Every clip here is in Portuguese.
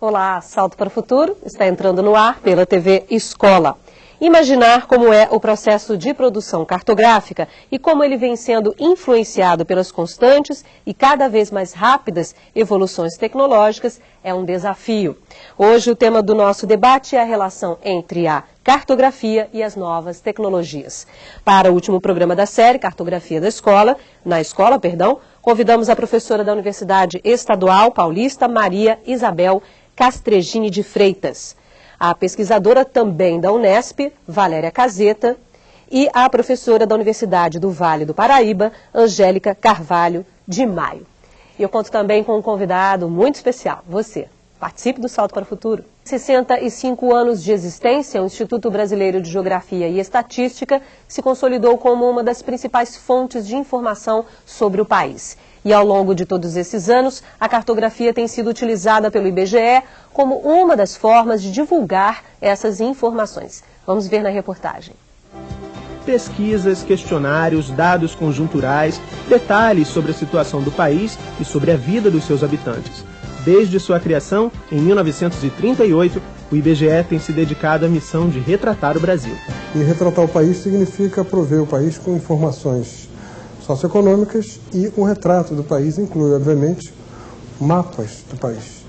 Olá, Salto para o Futuro está entrando no ar pela TV Escola. Imaginar como é o processo de produção cartográfica e como ele vem sendo influenciado pelas constantes e cada vez mais rápidas evoluções tecnológicas é um desafio. Hoje o tema do nosso debate é a relação entre a cartografia e as novas tecnologias. Para o último programa da série Cartografia da Escola, convidamos a professora da Universidade Estadual Paulista, Maria Isabel Castregini de Freitas, a pesquisadora também da Unesp, Valéria Caseta, e a professora da Universidade do Vale do Paraíba, Angélica Carvalho de Maio. E eu conto também com um convidado muito especial, você. Participe do Salto para o Futuro. 65 anos de existência, o Instituto Brasileiro de Geografia e Estatística se consolidou como uma das principais fontes de informação sobre o país. E ao longo de todos esses anos, a cartografia tem sido utilizada pelo IBGE como uma das formas de divulgar essas informações. Vamos ver na reportagem. Pesquisas, questionários, dados conjunturais, detalhes sobre a situação do país e sobre a vida dos seus habitantes. Desde sua criação, em 1938, o IBGE tem se dedicado à missão de retratar o Brasil. E retratar o país significa prover o país com informações socioeconômicas e um retrato do país inclui, obviamente, mapas do país.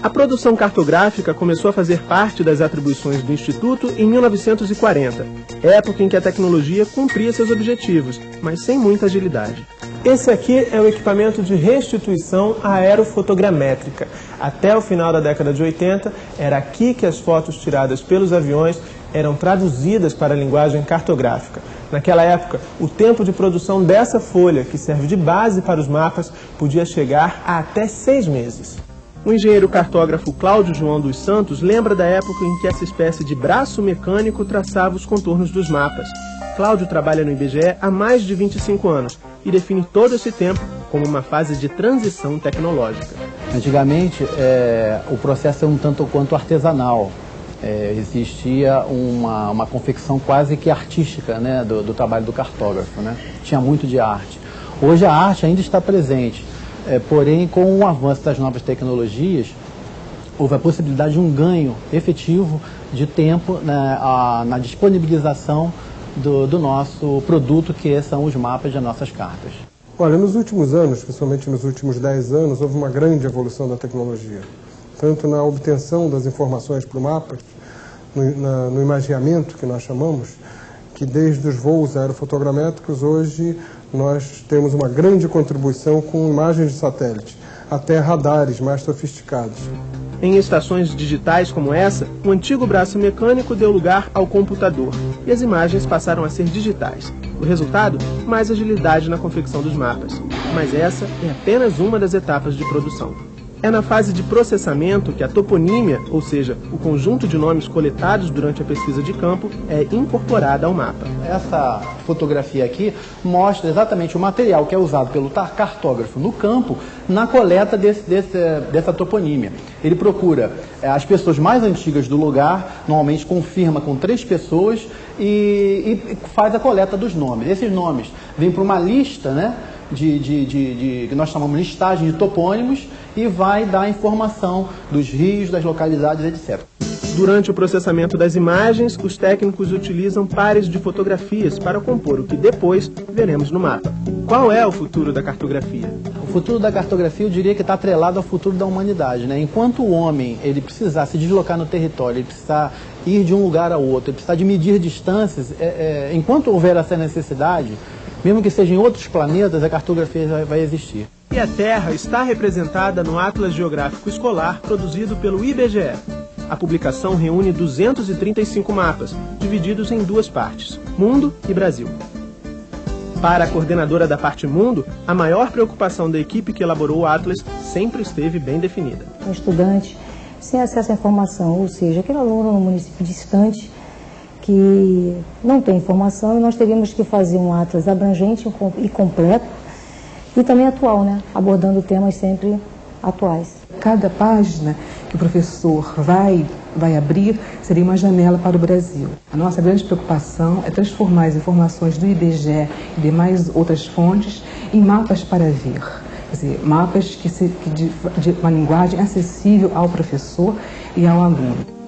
A produção cartográfica começou a fazer parte das atribuições do Instituto em 1940, época em que a tecnologia cumpria seus objetivos, mas sem muita agilidade. Esse aqui é o equipamento de restituição aerofotogramétrica. Até o final da década de 80, era aqui que as fotos tiradas pelos aviões eram traduzidas para a linguagem cartográfica. Naquela época, o tempo de produção dessa folha, que serve de base para os mapas, podia chegar a até 6 meses. O engenheiro cartógrafo Cláudio João dos Santos lembra da época em que essa espécie de braço mecânico traçava os contornos dos mapas. Cláudio trabalha no IBGE há mais de 25 anos e define todo esse tempo como uma fase de transição tecnológica. Antigamente, o processo é um tanto quanto artesanal. Existia uma confecção quase que artística, né, do trabalho do cartógrafo, né? Tinha muito de arte. Hoje a arte ainda está presente, porém com o avanço das novas tecnologias, houve a possibilidade de um ganho efetivo de tempo na disponibilização do nosso produto, que são os mapas de nossas cartas. Olha, nos últimos anos, principalmente nos últimos 10 anos, houve uma grande evolução da tecnologia. Tanto na obtenção das informações para o mapa, no imageamento, que nós chamamos, que desde os voos aerofotogramétricos, hoje nós temos uma grande contribuição com imagens de satélite, até radares mais sofisticados. Em estações digitais como essa, o antigo braço mecânico deu lugar ao computador e as imagens passaram a ser digitais. O resultado? Mais agilidade na confecção dos mapas. Mas essa é apenas uma das etapas de produção. É na fase de processamento que a toponímia, ou seja, o conjunto de nomes coletados durante a pesquisa de campo, é incorporada ao mapa. Essa fotografia aqui mostra exatamente o material que é usado pelo cartógrafo no campo na coleta dessa toponímia. Ele procura as pessoas mais antigas do lugar, normalmente confirma com 3 pessoas e faz a coleta dos nomes. Esses nomes vêm para uma lista, né, que nós chamamos de listagem de topônimos, e vai dar informação dos rios, das localidades, etc. Durante o processamento das imagens, os técnicos utilizam pares de fotografias para compor o que depois veremos no mapa. Qual é o futuro da cartografia? O futuro da cartografia, eu diria que está atrelado ao futuro da humanidade, né? Enquanto o homem ele precisar se deslocar no território, ele precisar ir de um lugar a outro, ele precisar de medir distâncias, enquanto houver essa necessidade, mesmo que seja em outros planetas, a cartografia vai existir. E a Terra está representada no Atlas Geográfico Escolar produzido pelo IBGE. A publicação reúne 235 mapas, divididos em 2 partes, Mundo e Brasil. Para a coordenadora da parte Mundo, a maior preocupação da equipe que elaborou o Atlas sempre esteve bem definida. Um estudante sem acesso à informação, ou seja, aquele aluno no município distante que não tem informação, e nós teríamos que fazer um Atlas abrangente e completo e também atual, né? Abordando temas sempre atuais. Cada página que o professor vai abrir seria uma janela para o Brasil. A nossa grande preocupação é transformar as informações do IBGE e demais outras fontes em mapas para ver. Quer dizer, mapas de uma linguagem acessível ao professor e ao aluno.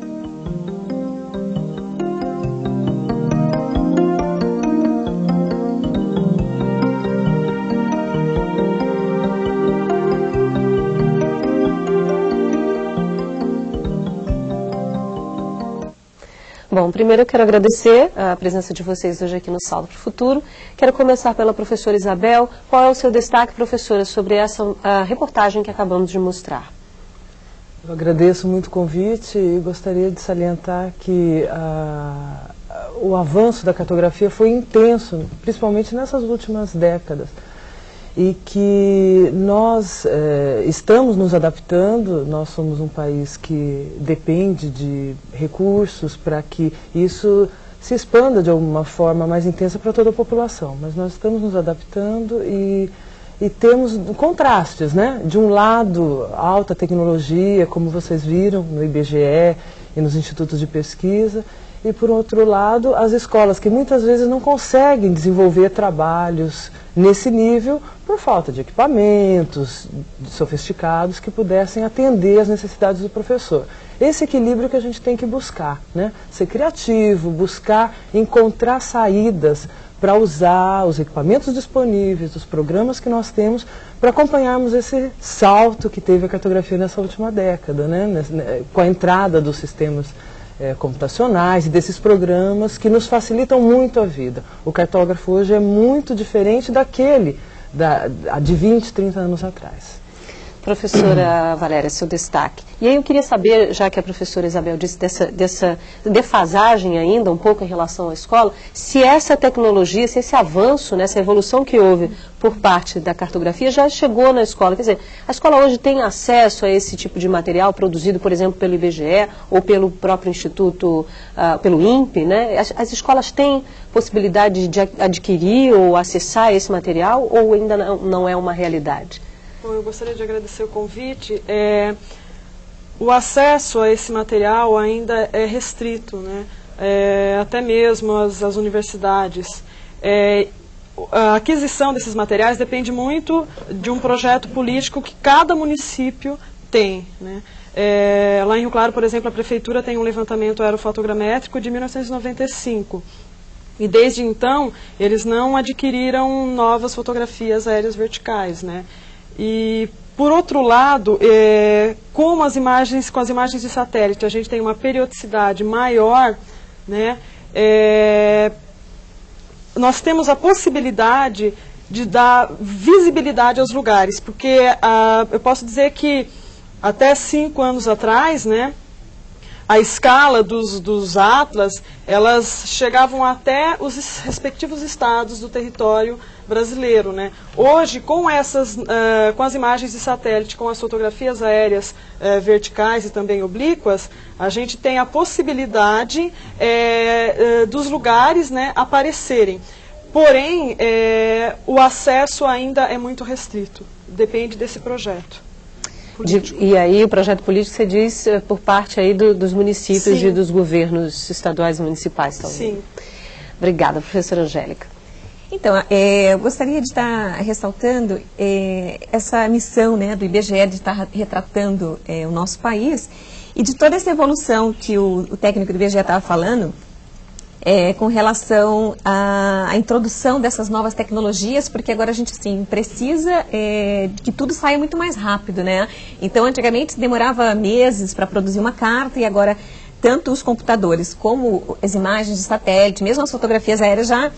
Bom, primeiro eu quero agradecer a presença de vocês hoje aqui no Salto para o Futuro. Quero começar pela professora Isabel. Qual é o seu destaque, professora, sobre essa reportagem que acabamos de mostrar? Eu agradeço muito o convite e gostaria de salientar que o avanço da cartografia foi intenso, principalmente nessas últimas décadas. E que nós estamos nos adaptando, nós somos um país que depende de recursos para que isso se expanda de alguma forma mais intensa para toda a população, mas nós estamos nos adaptando e temos contrastes, né? De um lado, alta tecnologia, como vocês viram no IBGE e nos institutos de pesquisa, e por outro lado, as escolas que muitas vezes não conseguem desenvolver trabalhos nesse nível por falta de equipamentos sofisticados que pudessem atender às necessidades do professor. Esse equilíbrio que a gente tem que buscar, né? Ser criativo, buscar encontrar saídas para usar os equipamentos disponíveis, os programas que nós temos, para acompanharmos esse salto que teve a cartografia nessa última década, né? Com a entrada dos sistemas computacionais e desses programas que nos facilitam muito a vida. O cartógrafo hoje é muito diferente daquele de 20, 30 anos atrás. Professora Valéria, seu destaque. E aí eu queria saber, já que a professora Isabel disse dessa defasagem ainda um pouco em relação à escola, se essa tecnologia, se esse avanço, né, essa evolução que houve por parte da cartografia já chegou na escola. Quer dizer, a escola hoje tem acesso a esse tipo de material produzido, por exemplo, pelo IBGE ou pelo próprio Instituto, pelo INPE, né? As escolas têm possibilidade de adquirir ou acessar esse material ou ainda não é uma realidade? Bom, eu gostaria de agradecer o convite. O acesso a esse material ainda é restrito, né? Até mesmo as universidades. A aquisição desses materiais depende muito de um projeto político que cada município tem, né? Lá em Rio Claro, por exemplo, a prefeitura tem um levantamento aerofotogramétrico de 1995. E desde então, eles não adquiriram novas fotografias aéreas verticais, né? E, por outro lado, com as imagens de satélite, a gente tem uma periodicidade maior, né? Nós temos a possibilidade de dar visibilidade aos lugares, porque eu posso dizer que até 5 anos atrás, né, a escala dos atlas, elas chegavam até os respectivos estados do território brasileiro, né? Hoje, com as imagens de satélite, com as fotografias aéreas verticais e também oblíquas, a gente tem a possibilidade dos lugares, né, aparecerem. Porém, o acesso ainda é muito restrito, depende desse projeto. E aí o projeto político, você diz, por parte aí dos municípios Sim. E dos governos estaduais e municipais, talvez. Sim. Obrigada, professora Angélica. Então, eu gostaria de estar ressaltando essa missão, né, do IBGE de estar retratando o nosso país e de toda essa evolução que o técnico do IBGE estava falando, com relação à introdução dessas novas tecnologias, porque agora a gente assim, precisa que tudo saia muito mais rápido, né? Então, antigamente demorava meses para produzir uma carta e agora tanto os computadores como as imagens de satélite, mesmo as fotografias aéreas já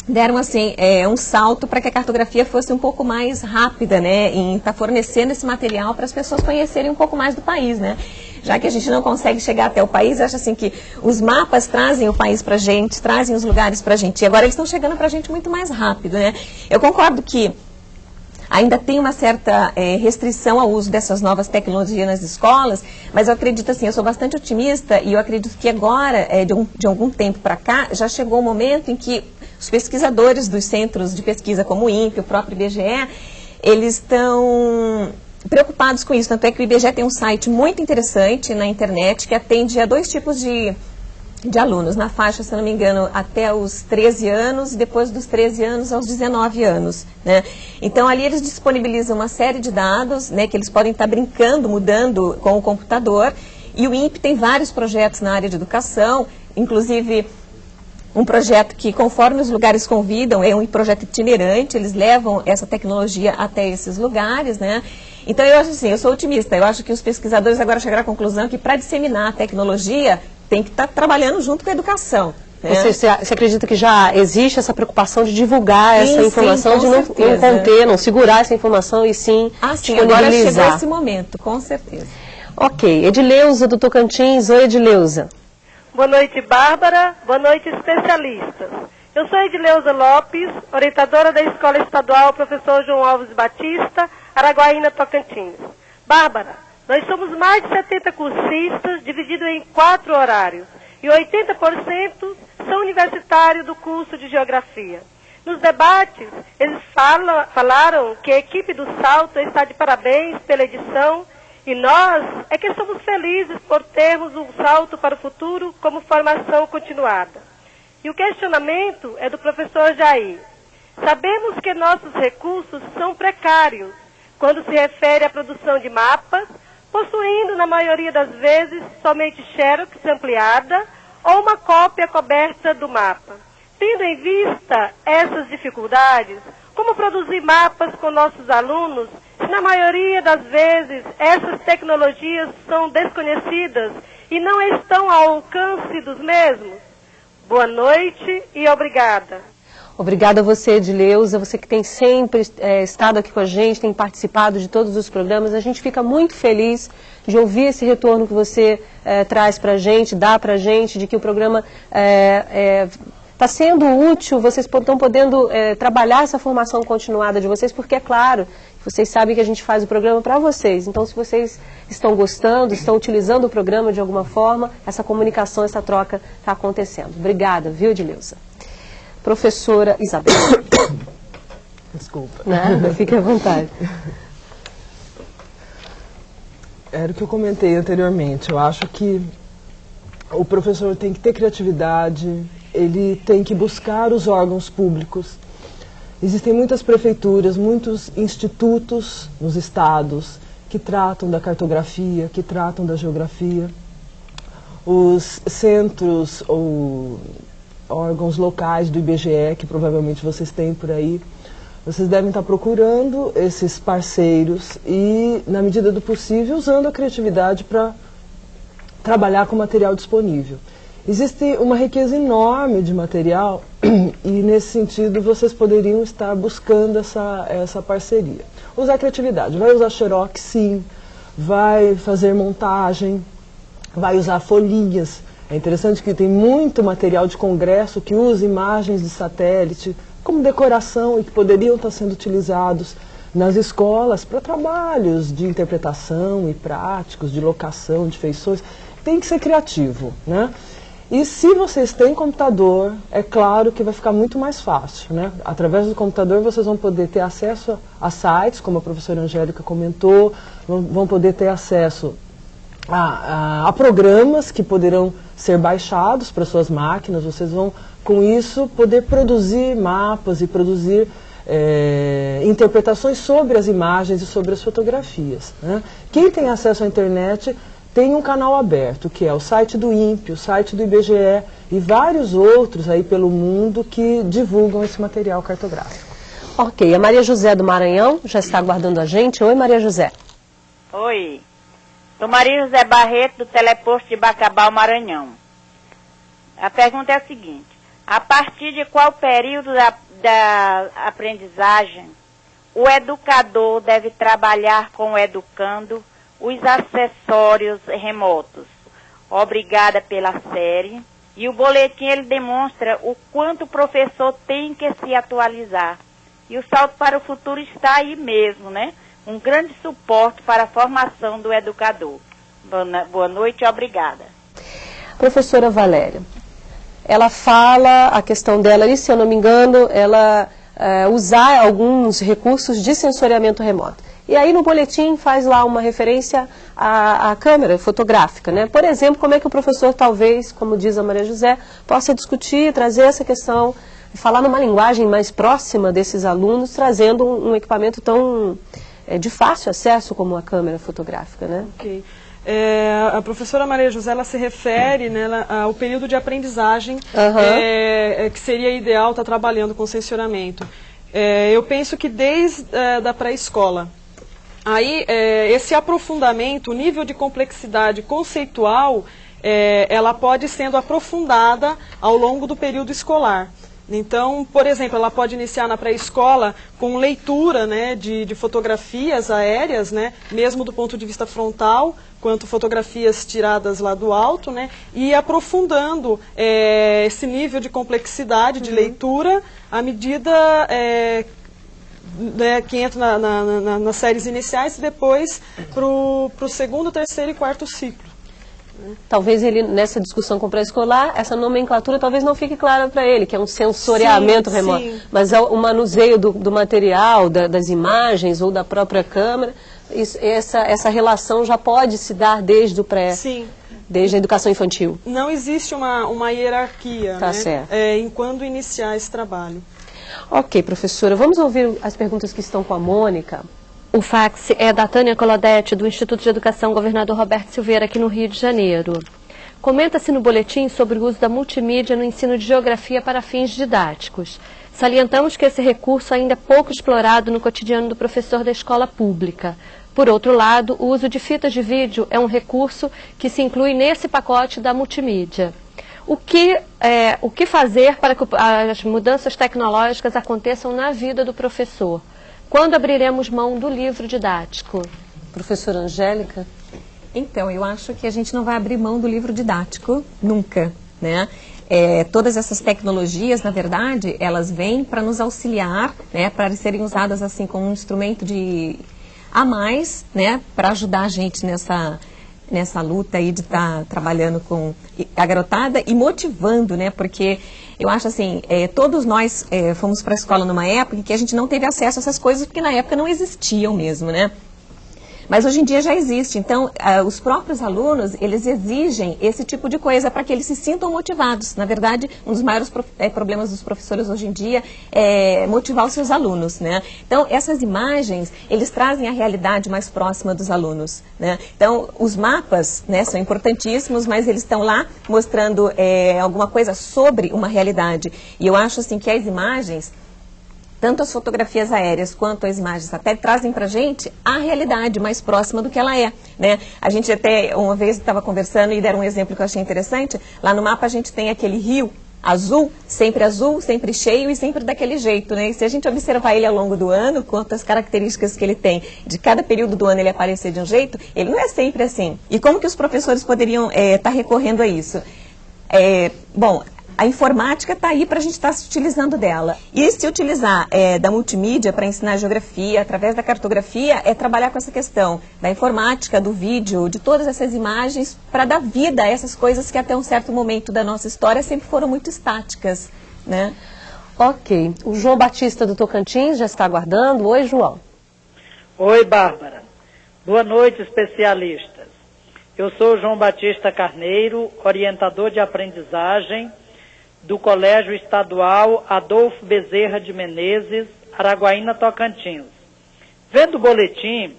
deram assim, um salto para que a cartografia fosse um pouco mais rápida, né, em estar fornecendo esse material para as pessoas conhecerem um pouco mais do país, né. Já que a gente não consegue chegar até o país, acho assim que os mapas trazem o país para a gente, trazem os lugares para a gente, e agora eles estão chegando para a gente muito mais rápido, né. Eu concordo que ainda tem uma certa restrição ao uso dessas novas tecnologias nas escolas, mas eu acredito assim, eu sou bastante otimista e eu acredito que agora, de algum tempo para cá, já chegou o momento em que os pesquisadores dos centros de pesquisa como o INPE, o próprio IBGE, eles estão preocupados com isso. Tanto é que o IBGE tem um site muito interessante na internet que atende a 2 tipos de de alunos, na faixa, se não me engano, até os 13 anos, e depois dos 13 anos aos 19 anos, né? Então, ali eles disponibilizam uma série de dados, né, que eles podem estar brincando, mudando com o computador, e o INPE tem vários projetos na área de educação, inclusive um projeto que, conforme os lugares convidam, é um projeto itinerante, eles levam essa tecnologia até esses lugares, né? Então, eu acho assim, eu sou otimista, eu acho que os pesquisadores agora chegaram à conclusão que, para disseminar a tecnologia, tem que estar trabalhando junto com a educação. Né? Você acredita que já existe essa preocupação de divulgar essa informação, de não conter, não segurar essa informação e sim disponibilizar? Agora chegou esse momento, com certeza. Ok. Edileuza do Tocantins. Oi, Edileuza. Boa noite, Bárbara. Boa noite, especialistas. Eu sou Edileuza Lopes, orientadora da Escola Estadual Professor João Alves Batista, Araguaína, Tocantins. Bárbara, nós somos mais de 70 cursistas, divididos em 4 horários, e 80% são universitários do curso de Geografia. Nos debates, eles falaram que a equipe do Salto está de parabéns pela edição, e nós é que somos felizes por termos um salto para o futuro como formação continuada. E o questionamento é do professor Jair. Sabemos que nossos recursos são precários quando se refere à produção de mapas, possuindo, na maioria das vezes, somente xerox ampliada ou uma cópia coberta do mapa. Tendo em vista essas dificuldades, como produzir mapas com nossos alunos, se na maioria das vezes essas tecnologias são desconhecidas e não estão ao alcance dos mesmos? Boa noite e obrigada. Obrigada a você, Edileuza, você que tem sempre estado aqui com a gente, tem participado de todos os programas. A gente fica muito feliz de ouvir esse retorno que você traz para a gente, dá para a gente, de que o programa está sendo útil, vocês estão podendo trabalhar essa formação continuada de vocês, porque é claro, vocês sabem que a gente faz o programa para vocês. Então, se vocês estão gostando, estão utilizando o programa de alguma forma, essa comunicação, essa troca está acontecendo. Obrigada, viu, Edileuza? Professora Isabel. Desculpa. Nada, fique à vontade. Era o que eu comentei anteriormente. Eu acho que o professor tem que ter criatividade, ele tem que buscar os órgãos públicos. Existem muitas prefeituras, muitos institutos nos estados que tratam da cartografia, que tratam da geografia. Os centros ou órgãos locais do IBGE, que provavelmente vocês têm por aí, vocês devem estar procurando esses parceiros e, na medida do possível, usando a criatividade para trabalhar com material disponível. Existe uma riqueza enorme de material e, nesse sentido, vocês poderiam estar buscando essa parceria. Usar a criatividade. Vai usar xerox, sim. Vai fazer montagem. Vai usar folhinhas. É interessante que tem muito material de congresso que usa imagens de satélite como decoração e que poderiam estar sendo utilizados nas escolas para trabalhos de interpretação e práticos, de locação, de feições. Tem que ser criativo, né? E se vocês têm computador, é claro que vai ficar muito mais fácil, né? Através do computador vocês vão poder ter acesso a sites, como a professora Angélica comentou, vão poder ter acesso a programas que poderão ser baixados para suas máquinas. Vocês vão, com isso, poder produzir mapas e produzir interpretações sobre as imagens e sobre as fotografias, né? Quem tem acesso à internet tem um canal aberto, que é o site do INPE, o site do IBGE e vários outros aí pelo mundo que divulgam esse material cartográfico. Ok, a Maria José do Maranhão já está aguardando a gente. Oi, Maria José. Oi, sou Maria José Barreto, do Teleposto de Bacabal, Maranhão. A pergunta é a seguinte: a partir de qual período da aprendizagem o educador deve trabalhar com o educando os acessórios remotos? Obrigada pela série. E o boletim, ele demonstra o quanto o professor tem que se atualizar. E o salto para o futuro está aí mesmo, né? Um grande suporte para a formação do educador. Boa noite e obrigada. Professora Valéria, ela fala, a questão dela ali, se eu não me engano, ela usar alguns recursos de sensoriamento remoto. E aí no boletim faz lá uma referência à câmera fotográfica, né? Por exemplo, como é que o professor talvez, como diz a Maria José, possa discutir, trazer essa questão, falar numa linguagem mais próxima desses alunos, trazendo um equipamento tão de fácil acesso como a câmera fotográfica, né? Ok. A professora Maria José, ela se refere, né, ao período de aprendizagem, que seria ideal estar trabalhando com sensoramento. Eu penso que desde da pré-escola. Aí, esse aprofundamento, o nível de complexidade conceitual, ela pode sendo aprofundada ao longo do período escolar. Então, por exemplo, ela pode iniciar na pré-escola com leitura, né, de fotografias aéreas, né, mesmo do ponto de vista frontal, quanto fotografias tiradas lá do alto, né, e aprofundando esse nível de complexidade de leitura à medida né, que entra nas séries iniciais e depois para o segundo, terceiro e quarto ciclo. Talvez ele, nessa discussão com o pré-escolar, essa nomenclatura talvez não fique clara para ele, que é um sensoriamento remoto, mas é o manuseio do material, das imagens ou da própria câmera. Essa relação já pode se dar desde o desde a educação infantil. Não existe uma hierarquia, tá, né? Certo. Em quando iniciar esse trabalho. Ok, professora, vamos ouvir as perguntas que estão com a Mônica. O fax é da Tânia Colodete, do Instituto de Educação Governador Roberto Silveira, aqui no Rio de Janeiro. Comenta-se no boletim sobre o uso da multimídia no ensino de geografia para fins didáticos. Salientamos que esse recurso ainda é pouco explorado no cotidiano do professor da escola pública. Por outro lado, o uso de fitas de vídeo é um recurso que se inclui nesse pacote da multimídia. O que fazer para que as mudanças tecnológicas aconteçam na vida do professor? Quando abriremos mão do livro didático? Professora Angélica? Então, eu acho que a gente não vai abrir mão do livro didático nunca, né? Todas essas tecnologias, na verdade, elas vêm para nos auxiliar, né? Para serem usadas assim como um instrumento a mais, né? Para ajudar a gente nessa luta aí de estar trabalhando com a garotada e motivando, né? Porque eu acho assim, todos nós fomos para a escola numa época em que a gente não teve acesso a essas coisas, porque na época não existiam mesmo, né? Mas hoje em dia já existe. Então, os próprios alunos, eles exigem esse tipo de coisa para que eles se sintam motivados. Na verdade, um dos maiores problemas dos professores hoje em dia é motivar os seus alunos, né? Então, essas imagens, eles trazem a realidade mais próxima dos alunos, né? Então, os mapas, né, são importantíssimos, mas eles estão lá mostrando alguma coisa sobre uma realidade. E eu acho assim que as imagens, tanto as fotografias aéreas quanto as imagens satélite trazem para a gente a realidade mais próxima do que ela é, né? A gente até uma vez estava conversando e deram um exemplo que eu achei interessante. Lá no mapa a gente tem aquele rio azul, sempre cheio e sempre daquele jeito, né? E se a gente observar ele ao longo do ano, quanto as características que ele tem, de cada período do ano ele aparecer de um jeito, ele não é sempre assim. E como que os professores poderiam estar recorrendo a isso? Bom, a informática está aí para a gente estar se utilizando dela. E se utilizar da multimídia para ensinar geografia, através da cartografia, é trabalhar com essa questão da informática, do vídeo, de todas essas imagens, para dar vida a essas coisas que até um certo momento da nossa história sempre foram muito estáticas, né? Ok. O João Batista do Tocantins já está aguardando. Oi, João. Oi, Bárbara. Boa noite, especialistas. Eu sou o João Batista Carneiro, orientador de aprendizagem do Colégio Estadual Adolfo Bezerra de Menezes, Araguaína, Tocantins. Vendo o boletim,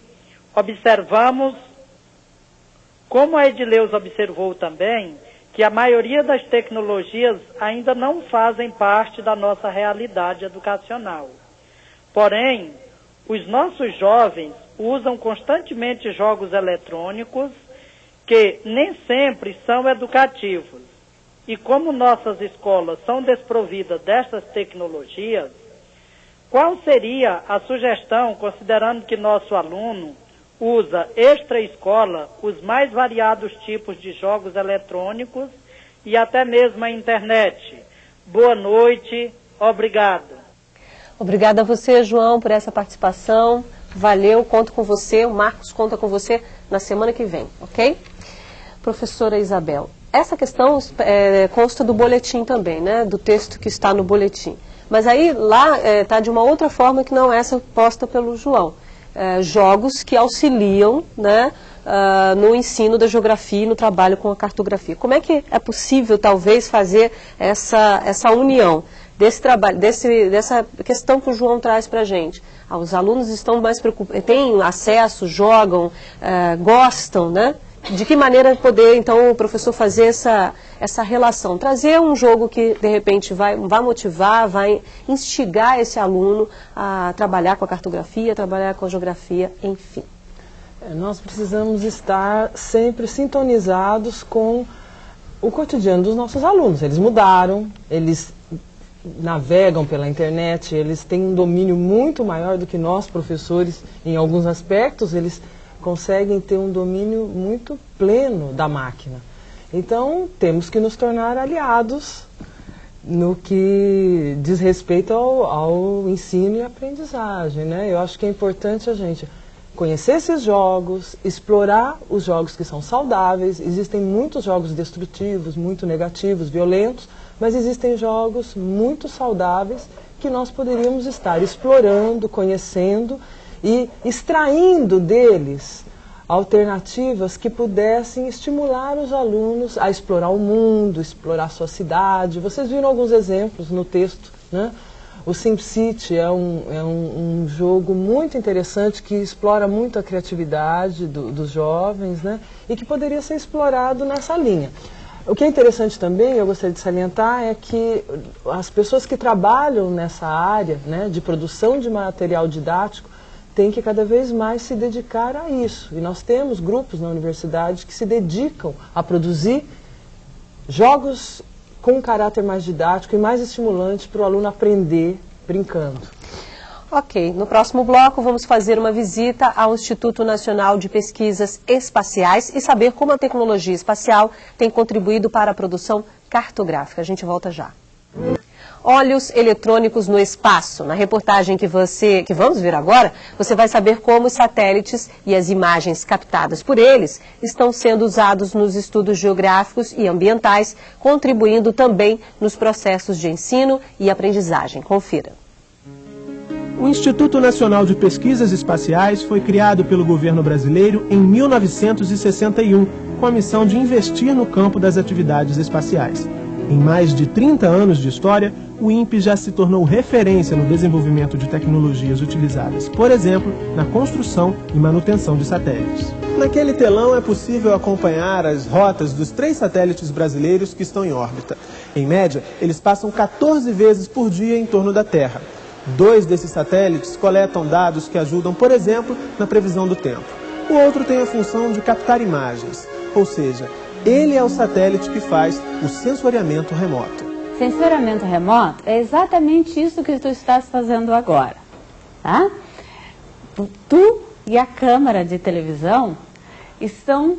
observamos, como a Edileuza observou também, que a maioria das tecnologias ainda não fazem parte da nossa realidade educacional. Porém, os nossos jovens usam constantemente jogos eletrônicos que nem sempre são educativos. E como nossas escolas são desprovidas destas tecnologias, qual seria a sugestão, considerando que nosso aluno usa extra-escola os mais variados tipos de jogos eletrônicos e até mesmo a internet? Boa noite, obrigado. Obrigada a você, João, por essa participação. Valeu, conto com você, o Marcos conta com você na semana que vem, ok? Professora Isabel. Essa questão consta do boletim também, né? Do texto que está no boletim. Mas aí lá está de uma outra forma que não essa posta pelo João. jogos que auxiliam, né, no ensino da geografia e no trabalho com a cartografia. Como é que é possível, talvez, fazer essa união desse trabalho, dessa questão que o João traz para a gente? Os alunos estão mais preocupados, têm acesso, jogam, gostam, né? De que maneira poder, então, o professor fazer essa relação? Trazer um jogo que, de repente, vai motivar, vai instigar esse aluno a trabalhar com a cartografia, trabalhar com a geografia, enfim. Nós precisamos estar sempre sintonizados com o cotidiano dos nossos alunos. Eles mudaram, eles navegam pela internet, eles têm um domínio muito maior do que nós, professores, em alguns aspectos. Eles conseguem ter um domínio muito pleno da máquina. Então, temos que nos tornar aliados no que diz respeito ao ensino e aprendizagem, né? Eu acho que é importante a gente conhecer esses jogos, explorar os jogos que são saudáveis. Existem muitos jogos destrutivos, muito negativos, violentos, mas existem jogos muito saudáveis que nós poderíamos estar explorando, conhecendo e extraindo deles alternativas que pudessem estimular os alunos a explorar o mundo, explorar a sua cidade. Vocês viram alguns exemplos no texto, né? O SimCity é um jogo muito interessante que explora muito a criatividade dos jovens, né? E que poderia ser explorado nessa linha. O que é interessante também, eu gostaria de salientar, é que as pessoas que trabalham nessa área, né, de produção de material didático têm que cada vez mais se dedicar a isso. E nós temos grupos na universidade que se dedicam a produzir jogos com um caráter mais didático e mais estimulante para o aluno aprender brincando. Ok, no próximo bloco vamos fazer uma visita ao Instituto Nacional de Pesquisas Espaciais e saber como a tecnologia espacial tem contribuído para a produção cartográfica. A gente volta já. Olhos eletrônicos no espaço. Na reportagem que vamos ver agora, você vai saber como os satélites e as imagens captadas por eles estão sendo usados nos estudos geográficos e ambientais, contribuindo também nos processos de ensino e aprendizagem. Confira. O Instituto Nacional de Pesquisas Espaciais foi criado pelo governo brasileiro em 1961, com a missão de investir no campo das atividades espaciais. Em mais de 30 anos de história, o INPE já se tornou referência no desenvolvimento de tecnologias utilizadas, por exemplo, na construção e manutenção de satélites. Naquele telão é possível acompanhar as rotas dos 3 satélites brasileiros que estão em órbita. Em média, eles passam 14 vezes por dia em torno da Terra. 2 desses satélites coletam dados que ajudam, por exemplo, na previsão do tempo. O outro tem a função de captar imagens, ou seja, ele é o satélite que faz o sensoriamento remoto. Sensoriamento remoto é exatamente isso que tu estás fazendo agora, tá? Tu e a câmera de televisão estão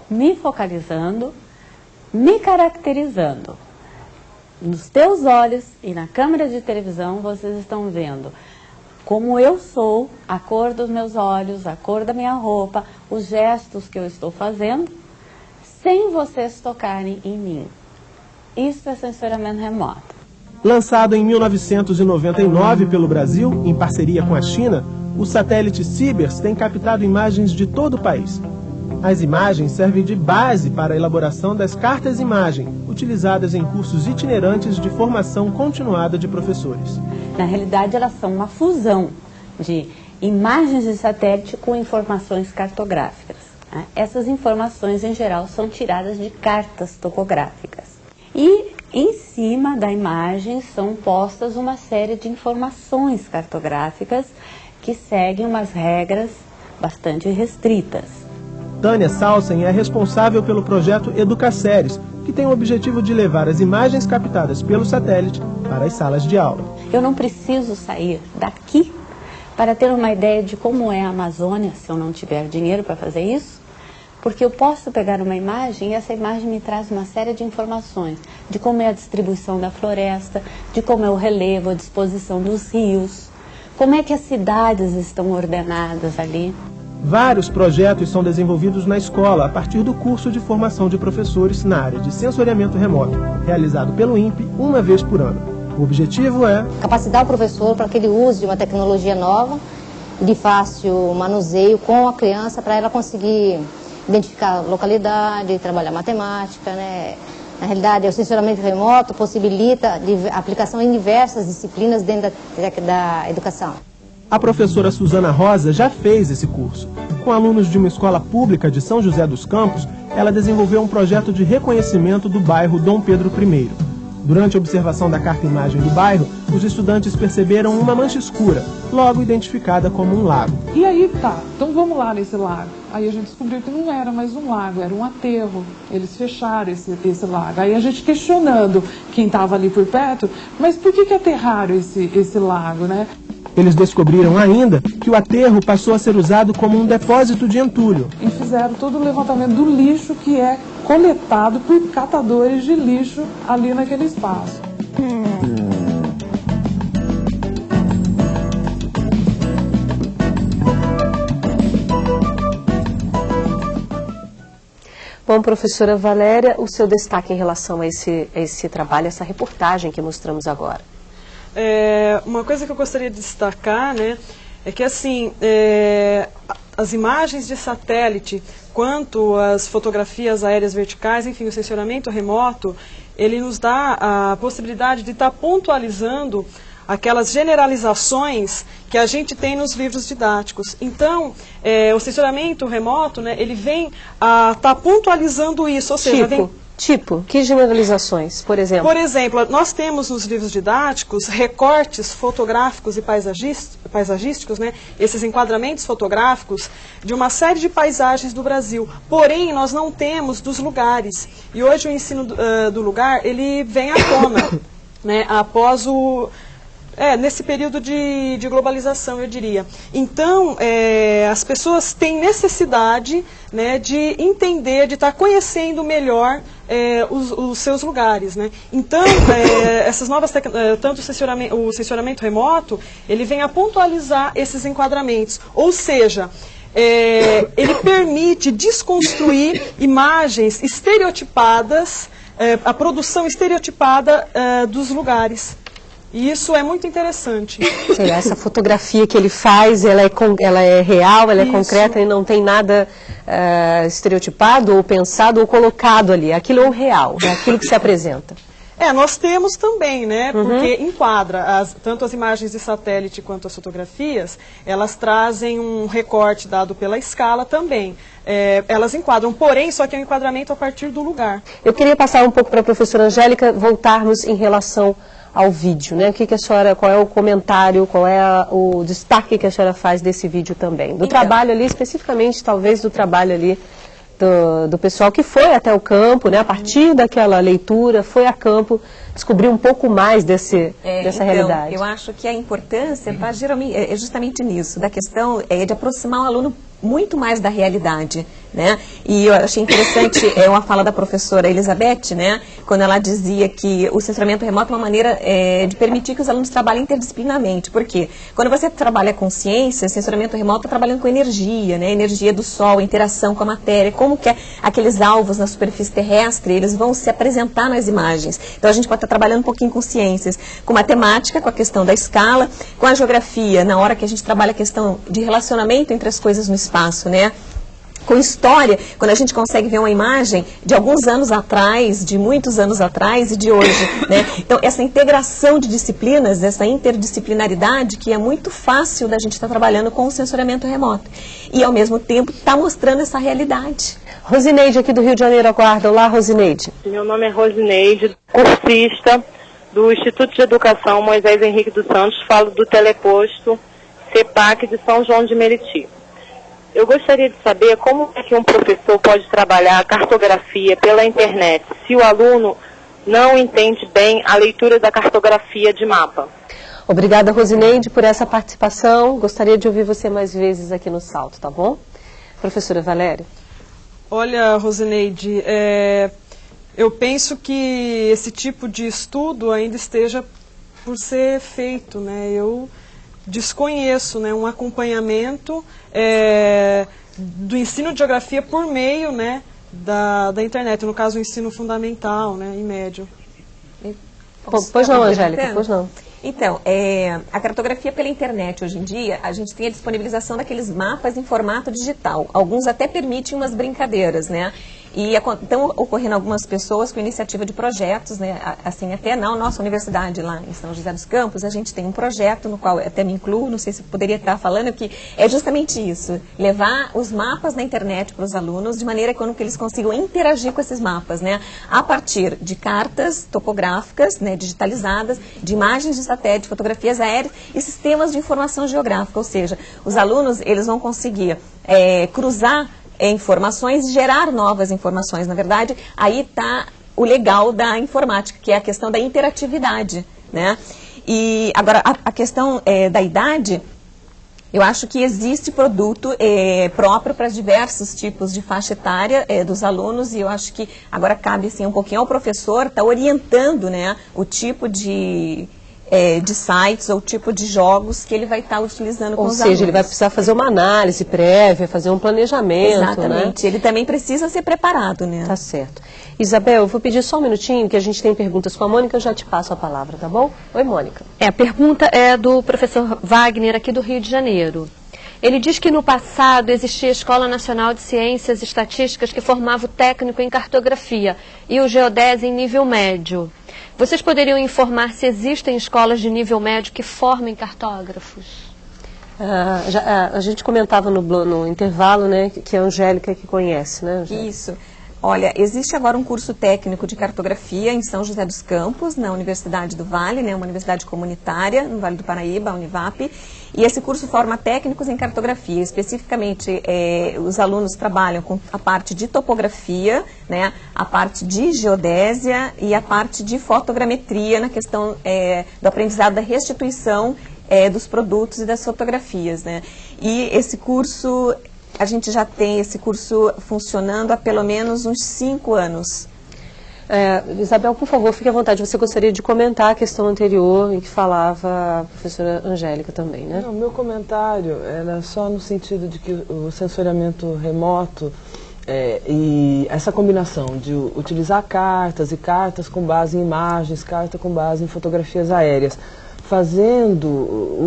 me focalizando, me caracterizando. Nos teus olhos e na câmera de televisão vocês estão vendo como eu sou, a cor dos meus olhos, a cor da minha roupa, os gestos que eu estou fazendo, sem vocês tocarem em mim. Isso é sensoriamento remoto. Lançado em 1999 pelo Brasil, em parceria com a China, o satélite Sibers tem captado imagens de todo o país. As imagens servem de base para a elaboração das cartas-imagem, utilizadas em cursos itinerantes de formação continuada de professores. Na realidade, elas são uma fusão de imagens de satélite com informações cartográficas. Essas informações, em geral, são tiradas de cartas topográficas. E em cima da imagem são postas uma série de informações cartográficas que seguem umas regras bastante restritas. Tânia Salsen é responsável pelo projeto Educaséries, que tem o objetivo de levar as imagens captadas pelo satélite para as salas de aula. Eu não preciso sair daqui para ter uma ideia de como é a Amazônia, se eu não tiver dinheiro para fazer isso, porque eu posso pegar uma imagem e essa imagem me traz uma série de informações de como é a distribuição da floresta, de como é o relevo, a disposição dos rios, como é que as cidades estão ordenadas ali. Vários projetos são desenvolvidos na escola a partir do curso de formação de professores na área de sensoriamento remoto, realizado pelo INPE uma vez por ano. O objetivo é capacitar o professor para que ele use uma tecnologia nova de fácil manuseio com a criança, para ela conseguir identificar localidade, trabalhar matemática, né? Na realidade, o sensoramento remoto possibilita a aplicação em diversas disciplinas dentro da educação. A professora Suzana Rosa já fez esse curso. Com alunos de uma escola pública de São José dos Campos, ela desenvolveu um projeto de reconhecimento do bairro Dom Pedro I. Durante a observação da carta-imagem do bairro, os estudantes perceberam uma mancha escura, logo identificada como um lago. E aí tá, então vamos lá nesse lago. Aí a gente descobriu que não era mais um lago, era um aterro. Eles fecharam esse lago. Aí a gente questionando quem estava ali por perto, mas por que aterraram esse lago, né? Eles descobriram ainda que o aterro passou a ser usado como um depósito de entulho. E fizeram todo o levantamento do lixo que é coletado por catadores de lixo ali naquele espaço. Bom, professora Valéria, o seu destaque em relação a esse trabalho, essa reportagem que mostramos agora? Uma coisa que eu gostaria de destacar, né, é que assim, as imagens de satélite, quanto as fotografias aéreas verticais, enfim, o sensoramento remoto, ele nos dá a possibilidade de estar pontualizando aquelas generalizações que a gente tem nos livros didáticos. Então, o sensoramento remoto, né, ele vem a estar pontualizando isso, ou seja, que generalizações, por exemplo? Por exemplo, nós temos nos livros didáticos recortes fotográficos e paisagísticos, né, esses enquadramentos fotográficos de uma série de paisagens do Brasil. Porém, nós não temos dos lugares. E hoje o ensino do lugar, ele vem à tona, né, após nesse período de globalização, eu diria. Então, as pessoas têm necessidade, né, de entender, de estar conhecendo melhor os seus lugares, né? Então, essas novas tanto o sensoramento remoto, ele vem a pontualizar esses enquadramentos. Ou seja, ele permite desconstruir imagens estereotipadas, a produção estereotipada dos lugares. E isso é muito interessante. Essa fotografia que ele faz, ela é real, ela é concreta e não tem nada estereotipado ou pensado ou colocado ali. Aquilo é o real, é aquilo que se apresenta. Nós temos também, né, porque enquadra, tanto as imagens de satélite quanto as fotografias, elas trazem um recorte dado pela escala também. Elas enquadram, porém, só que é um enquadramento a partir do lugar. Eu queria passar um pouco para a professora Angélica, voltarmos em relação ao vídeo, né? Qual é o comentário, qual é o destaque que a senhora faz desse vídeo também? Do trabalho ali, especificamente, talvez do trabalho ali do pessoal que foi até o campo, né? A partir daquela leitura, foi a campo, descobriu um pouco mais dessa realidade. Eu acho que a importância está justamente nisso, da questão de aproximar o aluno muito mais da realidade, né? E eu achei interessante uma fala da professora Elizabeth, né? Quando ela dizia que o sensoramento remoto é uma maneira de permitir que os alunos trabalhem interdisciplinarmente. Por quê? Quando você trabalha com ciência, sensoramento remoto está trabalhando com energia, né? Energia do sol, interação com a matéria, como que aqueles alvos na superfície terrestre, eles vão se apresentar nas imagens. Então a gente pode estar trabalhando um pouquinho com ciências, com matemática, com a questão da escala, com a geografia, na hora que a gente trabalha a questão de relacionamento entre as coisas no espaço, né? Com história, quando a gente consegue ver uma imagem de alguns anos atrás, de muitos anos atrás e de hoje, né? Então, essa integração de disciplinas, essa interdisciplinaridade, que é muito fácil da gente estar trabalhando com o sensoramento remoto. E, ao mesmo tempo, está mostrando essa realidade. Rosineide, aqui do Rio de Janeiro, aguarda. Olá, Rosineide. Meu nome é Rosineide, cursista do Instituto de Educação Moisés Henrique dos Santos, falo do teleposto CEPAC de São João de Meriti. Eu gostaria de saber como é que um professor pode trabalhar a cartografia pela internet, se o aluno não entende bem a leitura da cartografia de mapa. Obrigada, Rosineide, por essa participação. Gostaria de ouvir você mais vezes aqui no Salto, tá bom? Professora Valéria. Olha, Rosineide, eu penso que esse tipo de estudo ainda esteja por ser feito, né? Eu desconheço, né, um acompanhamento do ensino de geografia por meio, né, da internet, no caso o ensino fundamental, né, e médio. Pois não, Angélica, pois não. Então, a cartografia pela internet hoje em dia, a gente tem a disponibilização daqueles mapas em formato digital. Alguns até permitem umas brincadeiras, né? E estão ocorrendo algumas pessoas com iniciativa de projetos, né? Assim, até na nossa universidade lá em São José dos Campos, a gente tem um projeto no qual eu até me incluo, não sei se eu poderia estar falando, que é justamente isso, levar os mapas na internet para os alunos, de maneira que eles consigam interagir com esses mapas, né? A partir de cartas topográficas, né, digitalizadas, de imagens de satélite, fotografias aéreas e sistemas de informação geográfica, ou seja, os alunos eles vão conseguir cruzar informações e gerar novas informações. Na verdade, aí está o legal da informática, que é a questão da interatividade, né? E agora, a questão da idade, eu acho que existe produto próprio para diversos tipos de faixa etária dos alunos, e eu acho que agora cabe assim, um pouquinho ao professor estar orientando, né, o tipo de sites ou tipo de jogos que ele vai estar utilizando com os alunos. Ou seja, ele vai precisar fazer uma análise prévia, fazer um planejamento. Exatamente, né? Ele também precisa ser preparado, né? Tá certo. Isabel, eu vou pedir só um minutinho, que a gente tem perguntas com a Mônica, eu já te passo a palavra, tá bom? Oi, Mônica. A pergunta é do professor Wagner, aqui do Rio de Janeiro. Ele diz que no passado existia a Escola Nacional de Ciências e Estatísticas que formava o técnico em cartografia e o geodésia em nível médio. Vocês poderiam informar se existem escolas de nível médio que formem cartógrafos? A gente comentava no intervalo, né, que a Angélica que conhece, né, Angélica? Isso. Olha, existe agora um curso técnico de cartografia em São José dos Campos, na Universidade do Vale, né, uma universidade comunitária, no Vale do Paraíba, a Univap, e esse curso forma técnicos em cartografia. Especificamente, os alunos trabalham com a parte de topografia, né, a parte de geodésia e a parte de fotogrametria na questão do aprendizado da restituição dos produtos e das fotografias, né. E esse curso, a gente já tem esse curso funcionando há pelo menos uns 5 anos. Isabel, por favor, fique à vontade. Você gostaria de comentar a questão anterior em que falava a professora Angélica também, né? Não, meu comentário era só no sentido de que o sensoriamento remoto e essa combinação de utilizar cartas e cartas com base em imagens, carta com base em fotografias aéreas, fazendo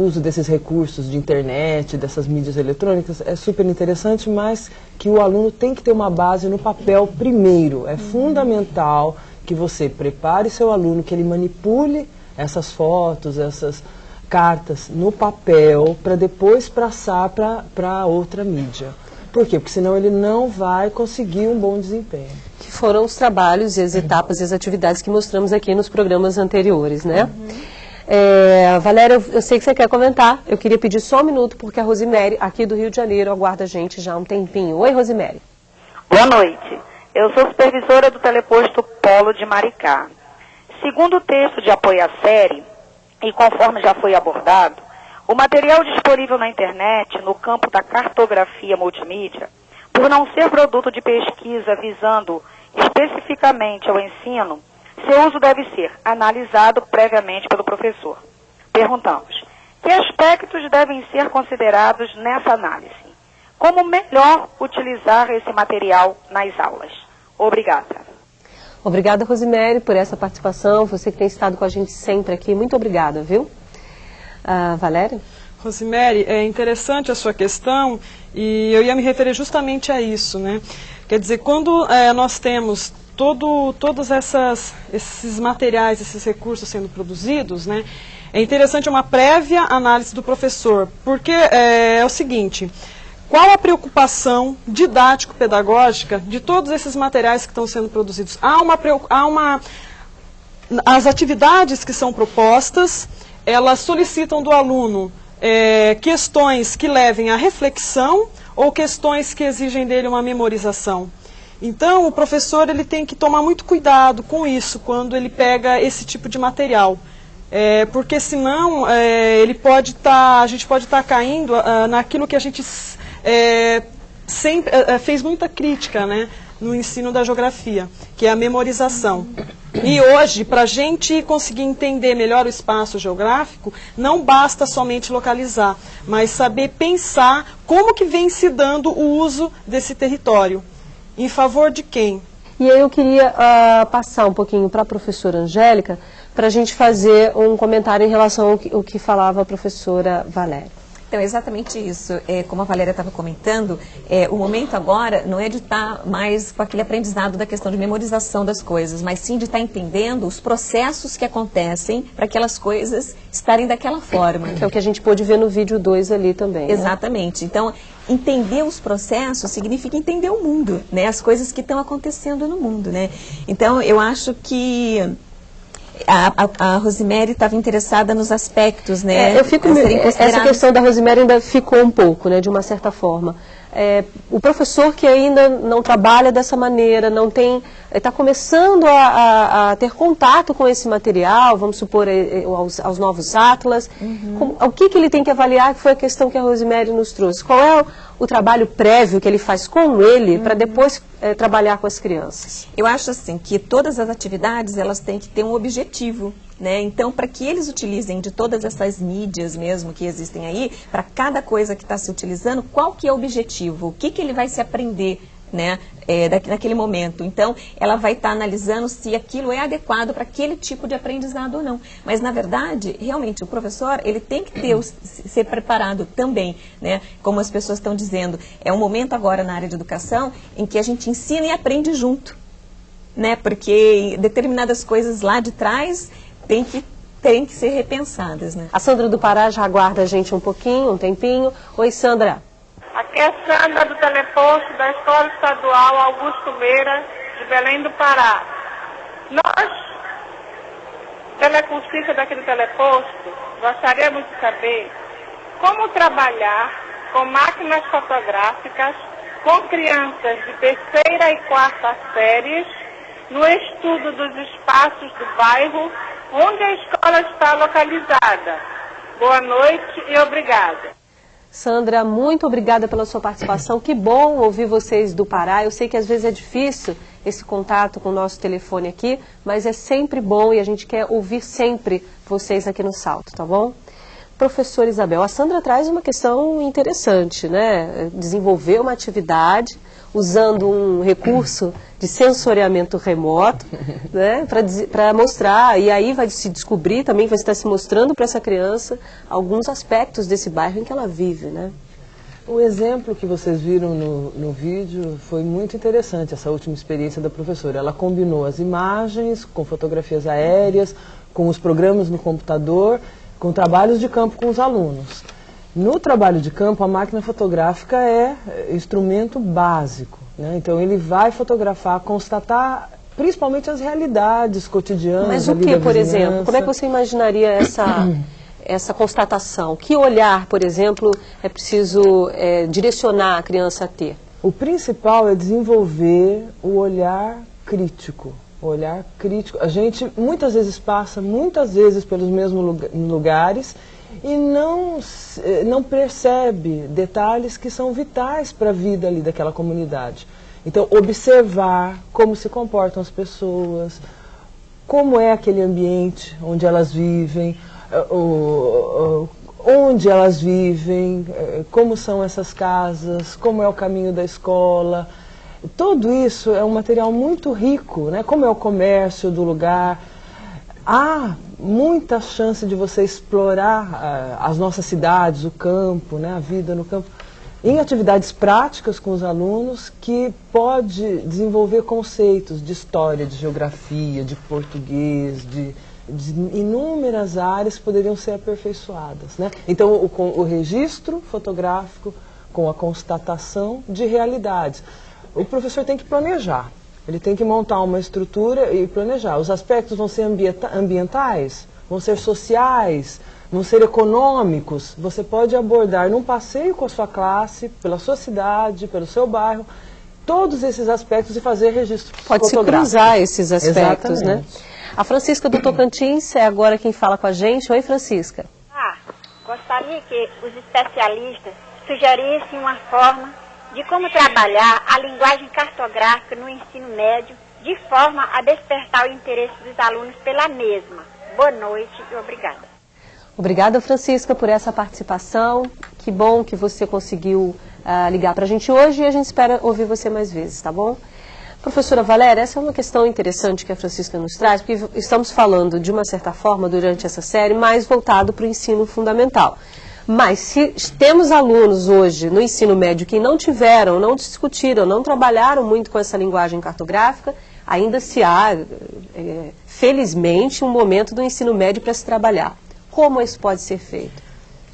uso desses recursos de internet, dessas mídias eletrônicas, é super interessante, mas que o aluno tem que ter uma base no papel primeiro. É fundamental que você prepare seu aluno, que ele manipule essas fotos, essas cartas no papel, para depois passar para outra mídia. Por quê? Porque senão ele não vai conseguir um bom desempenho. Que foram os trabalhos e as etapas e as atividades que mostramos aqui nos programas anteriores, né? Valéria, eu sei que você quer comentar. Eu queria pedir só um minuto, porque a Rosimere, aqui do Rio de Janeiro, aguarda a gente já há um tempinho. Oi, Rosimere. Boa noite. Eu sou supervisora do teleposto Polo de Maricá. Segundo o texto de apoio à série, e conforme já foi abordado, o material disponível na internet, no campo da cartografia multimídia, por não ser produto de pesquisa visando especificamente ao ensino, seu uso deve ser analisado previamente pelo professor. Perguntamos, que aspectos devem ser considerados nessa análise? Como melhor utilizar esse material nas aulas? Obrigada. Obrigada, Rosimere, por essa participação. Você que tem estado com a gente sempre aqui. Muito obrigada, viu? Valéria? Rosimere, é interessante a sua questão e eu ia me referir justamente a isso, né? Quer dizer, quando nós temos todos esses materiais, esses recursos sendo produzidos, né, é interessante uma prévia análise do professor, porque é o seguinte, qual a preocupação didático-pedagógica de todos esses materiais que estão sendo produzidos? As atividades que são propostas, elas solicitam do aluno questões que levem à reflexão ou questões que exigem dele uma memorização. Então, o professor ele tem que tomar muito cuidado com isso quando ele pega esse tipo de material. Porque senão a gente pode estar caindo naquilo que a gente sempre fez muita crítica, né, no ensino da geografia, que é a memorização. E hoje, para a gente conseguir entender melhor o espaço geográfico, não basta somente localizar, mas saber pensar como que vem se dando o uso desse território. Em favor de quem? E aí eu queria passar um pouquinho para a professora Angélica, para a gente fazer um comentário em relação ao que falava a professora Valéria. Então, é exatamente isso. Como a Valéria estava comentando, o momento agora não é de estar mais com aquele aprendizado da questão de memorização das coisas, mas sim de estar entendendo os processos que acontecem para aquelas coisas estarem daquela forma. Que é o que a gente pôde ver no vídeo 2 ali também. Exatamente. Né? Então, entender os processos significa entender o mundo, né? As coisas que estão acontecendo no mundo, né? Então, eu acho que a Rosemary estava interessada nos aspectos, né? Essa questão da Rosemary ainda ficou um pouco, né, de uma certa forma. O professor que ainda não trabalha dessa maneira, não tem, está começando a ter contato com esse material, vamos supor, aos novos atlas, o que ele tem que avaliar, que foi a questão que a Rosemary nos trouxe. Qual é o trabalho prévio que ele faz com ele para depois trabalhar com as crianças? Eu acho assim que todas as atividades elas têm que ter um objetivo, né? Então, para que eles utilizem de todas essas mídias mesmo que existem aí, para cada coisa que está se utilizando, qual que é o objetivo? O que ele vai se aprender, né, naquele momento? Então, ela vai estar analisando se aquilo é adequado para aquele tipo de aprendizado ou não. Mas, na verdade, realmente, o professor, ele tem que ser preparado também, né? Como as pessoas estão dizendo, é um momento agora na área de educação em que a gente ensina e aprende junto, né? Porque determinadas coisas lá de trás tem que ser repensadas, né? A Sandra do Pará já aguarda a gente um tempinho. Oi, Sandra. Aqui é Sandra do Teleposto da Escola Estadual Augusto Meira, de Belém do Pará. Nós, telecursistas daqui do Teleposto, gostaríamos de saber como trabalhar com máquinas fotográficas com crianças de terceira e quarta séries no estudo dos espaços do bairro onde a escola está localizada. Boa noite e obrigada. Sandra, muito obrigada pela sua participação. Que bom ouvir vocês do Pará. Eu sei que às vezes é difícil esse contato com o nosso telefone aqui, mas é sempre bom e a gente quer ouvir sempre vocês aqui no Salto, tá bom? Professora Isabel, a Sandra traz uma questão interessante, né? Desenvolver uma atividade usando um recurso de sensoriamento remoto, né, para mostrar, e aí vai se descobrir, também vai estar se mostrando para essa criança alguns aspectos desse bairro em que ela vive, né? O exemplo que vocês viram no vídeo foi muito interessante, essa última experiência da professora. Ela combinou as imagens com fotografias aéreas, com os programas no computador, com trabalhos de campo com os alunos. No trabalho de campo, a máquina fotográfica é instrumento básico, né? Então, ele vai fotografar, constatar principalmente as realidades cotidianas. Mas o que, por exemplo? Como é que você imaginaria essa constatação? Que olhar, por exemplo, é preciso direcionar a criança a ter? O principal é desenvolver o olhar crítico. O olhar crítico. A gente muitas vezes passa, pelos mesmos lugares, e não percebe detalhes que são vitais para a vida ali daquela comunidade. Então, observar como se comportam as pessoas, como é aquele ambiente onde elas vivem, onde elas vivem, como são essas casas, como é o caminho da escola. Tudo isso é um material muito rico, né? Como é o comércio do lugar. Há muita chance de você explorar as nossas cidades, o campo, né, a vida no campo, em atividades práticas com os alunos, que pode desenvolver conceitos de história, de geografia, de português, de inúmeras áreas que poderiam ser aperfeiçoadas, né? Então, o registro fotográfico com a constatação de realidades. O professor tem que planejar. Ele tem que montar uma estrutura e planejar. Os aspectos vão ser ambientais, vão ser sociais, vão ser econômicos. Você pode abordar num passeio com a sua classe, pela sua cidade, pelo seu bairro, todos esses aspectos e fazer registro fotográfico. Pode-se cruzar esses aspectos, exatamente, né? A Francisca do Tocantins é agora quem fala com a gente. Oi, Francisca. Gostaria que os especialistas sugerissem uma forma de como trabalhar a linguagem cartográfica no ensino médio, de forma a despertar o interesse dos alunos pela mesma. Boa noite e obrigada. Obrigada, Francisca, por essa participação. Que bom que você conseguiu ligar para a gente hoje e a gente espera ouvir você mais vezes, tá bom? Professora Valéria, essa é uma questão interessante que a Francisca nos traz, porque estamos falando, de uma certa forma, durante essa série, mais voltado para o ensino fundamental. Mas se temos alunos hoje no ensino médio que não tiveram, não discutiram, não trabalharam muito com essa linguagem cartográfica, ainda se há, felizmente, um momento do ensino médio para se trabalhar. Como isso pode ser feito?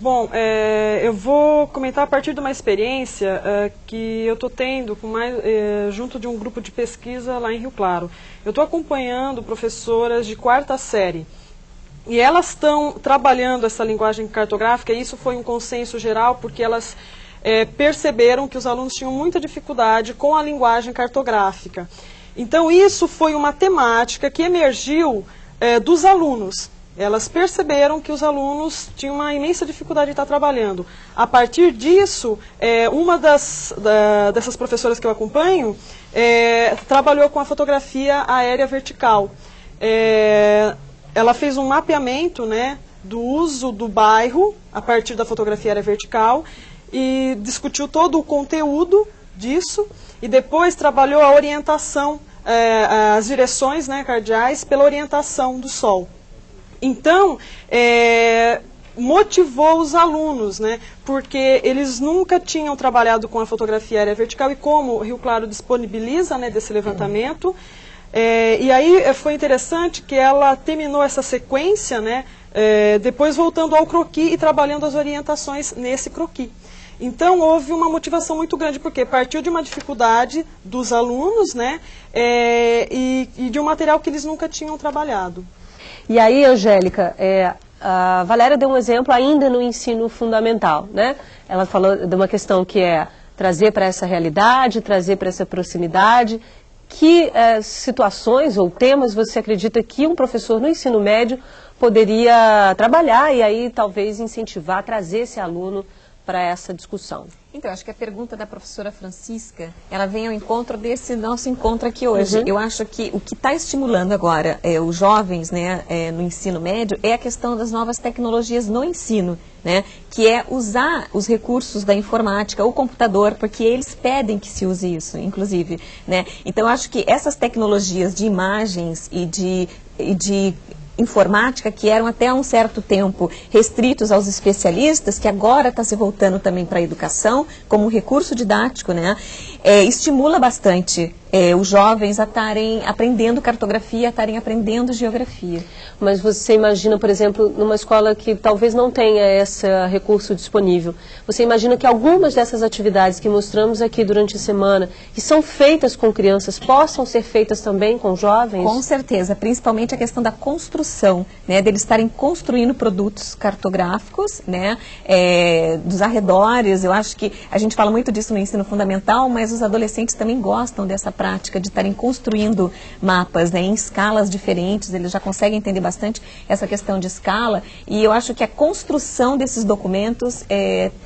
Bom, eu vou comentar a partir de uma experiência que eu estou tendo junto de um grupo de pesquisa lá em Rio Claro. Eu estou acompanhando professoras de 4ª série e elas estão trabalhando essa linguagem cartográfica, e isso foi um consenso geral porque elas perceberam que os alunos tinham muita dificuldade com a linguagem cartográfica. Então isso foi uma temática que emergiu dos alunos. Elas perceberam que os alunos tinham uma imensa dificuldade de estar trabalhando. A partir disso, uma dessas professoras que eu acompanho trabalhou com a fotografia aérea vertical. Ela fez um mapeamento, né, do uso do bairro a partir da fotografia aérea vertical e discutiu todo o conteúdo disso e depois trabalhou a orientação, as direções, né, cardeais pela orientação do sol. Então, motivou os alunos, né, porque eles nunca tinham trabalhado com a fotografia aérea vertical e como o Rio Claro disponibiliza, né, desse levantamento, e aí foi interessante que ela terminou essa sequência, né, depois voltando ao croquis e trabalhando as orientações nesse croquis. Então, houve uma motivação muito grande, porque partiu de uma dificuldade dos alunos, né, e de um material que eles nunca tinham trabalhado. E aí, Angélica, a Valéria deu um exemplo ainda no ensino fundamental, né? Ela falou de uma questão que é trazer para essa realidade, trazer para essa proximidade. Que situações ou temas você acredita que um professor no ensino médio poderia trabalhar e aí talvez incentivar, trazer esse aluno para essa discussão? Então, acho que a pergunta da professora Francisca, ela vem ao encontro desse nosso encontro aqui hoje. Eu acho que o que está estimulando agora os jovens, né, no ensino médio é a questão das novas tecnologias no ensino, né, que é usar os recursos da informática, o computador, porque eles pedem que se use isso, inclusive, né. Então, acho que essas tecnologias de imagens e de informática, que eram até há um certo tempo restritos aos especialistas, que agora está se voltando também para a educação, como um recurso didático, né? Estimula bastante os jovens a estarem aprendendo cartografia, a estarem aprendendo geografia. Mas você imagina, por exemplo, numa escola que talvez não tenha esse recurso disponível, você imagina que algumas dessas atividades que mostramos aqui durante a semana, que são feitas com crianças, possam ser feitas também com jovens? Com certeza, principalmente a questão da construção, né, deles estarem construindo produtos cartográficos, né, dos arredores. Eu acho que a gente fala muito disso no ensino fundamental, mas os adolescentes também gostam dessa prática de estarem construindo mapas, né, em escalas diferentes. Eles já conseguem entender bastante essa questão de escala, e eu acho que a construção desses documentos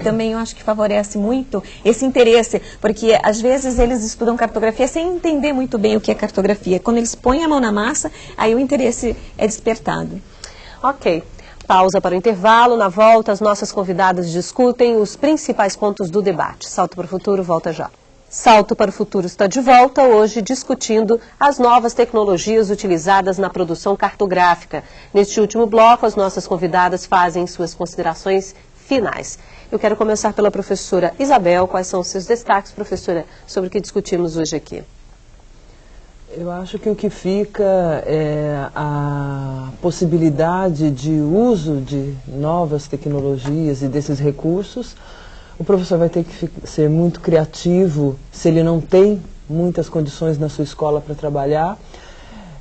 também eu acho que favorece muito esse interesse, porque às vezes eles estudam cartografia sem entender muito bem o que é cartografia. Quando eles põem a mão na massa, aí o interesse é despertado. Ok. Pausa para o intervalo. Na volta, as nossas convidadas discutem os principais pontos do debate. Salto para o Futuro, volta já. Salto para o Futuro está de volta, hoje discutindo as novas tecnologias utilizadas na produção cartográfica. Neste último bloco, as nossas convidadas fazem suas considerações finais. Eu quero começar pela professora Isabel. Quais são os seus destaques, professora, sobre o que discutimos hoje aqui? Eu acho que o que fica é a possibilidade de uso de novas tecnologias e desses recursos. O professor vai ter que ser muito criativo se ele não tem muitas condições na sua escola para trabalhar.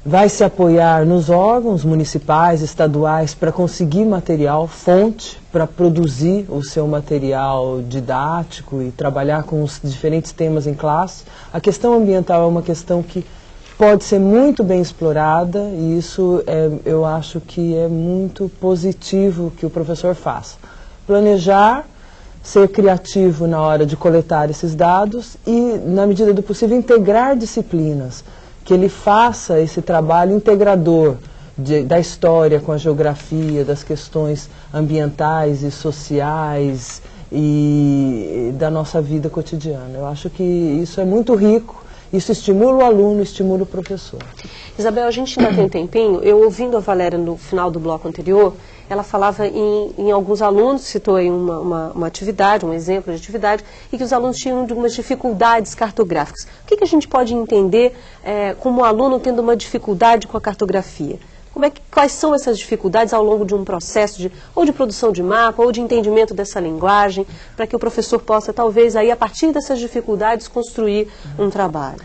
Vai se apoiar nos órgãos municipais, estaduais, para conseguir material, fonte, para produzir o seu material didático e trabalhar com os diferentes temas em classe. A questão ambiental é uma questão que pode ser muito bem explorada, e isso eu acho que é muito positivo que o professor faça. Planejar, ser criativo na hora de coletar esses dados e, na medida do possível, integrar disciplinas, que ele faça esse trabalho integrador da história com a geografia, das questões ambientais e sociais e da nossa vida cotidiana. Eu acho que isso é muito rico Isso estimula o aluno, estimula o professor. Isabel, a gente ainda tem um tempinho. Eu ouvindo a Valéria no final do bloco anterior, ela falava em alguns alunos, citou aí uma atividade, um exemplo de atividade, e que os alunos tinham algumas dificuldades cartográficas. O que a gente pode entender como o aluno tendo uma dificuldade com a cartografia? Quais são essas dificuldades ao longo de um processo ou de produção de mapa, ou de entendimento dessa linguagem, para que o professor possa, talvez, aí, a partir dessas dificuldades, construir um trabalho?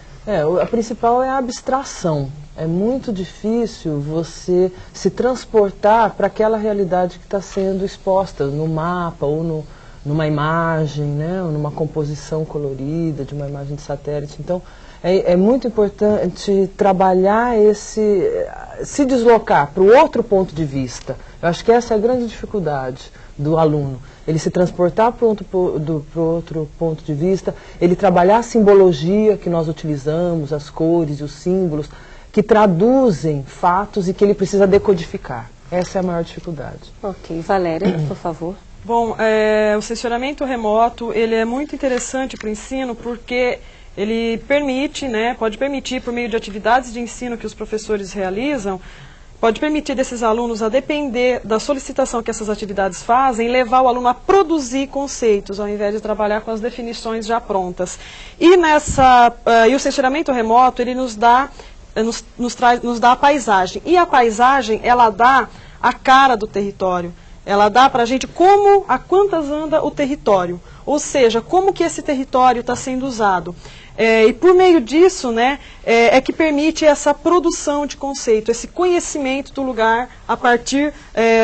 A principal é a abstração. É muito difícil você se transportar para aquela realidade que está sendo exposta no mapa ou numa imagem, né, ou numa composição colorida de uma imagem de satélite. Então, é muito importante trabalhar se deslocar para o outro ponto de vista. Eu acho que essa é a grande dificuldade do aluno. Ele se transportar para outro ponto de vista, ele trabalhar a simbologia que nós utilizamos, as cores e os símbolos, que traduzem fatos e que ele precisa decodificar. Essa é a maior dificuldade. Ok. Valéria, por favor. Bom, o sensoramento remoto, ele é muito interessante para o ensino porque ele permite, pode permitir, por meio de atividades de ensino que os professores realizam, pode permitir desses alunos, a depender da solicitação que essas atividades fazem, levar o aluno a produzir conceitos, ao invés de trabalhar com as definições já prontas. E o sensoramento remoto, ele nos dá a paisagem. E a paisagem, ela dá a cara do território. Ela dá para a gente a quantas anda o território. Ou seja, como que esse território está sendo usado. E por meio disso, é que permite essa produção de conceito, esse conhecimento do lugar a partir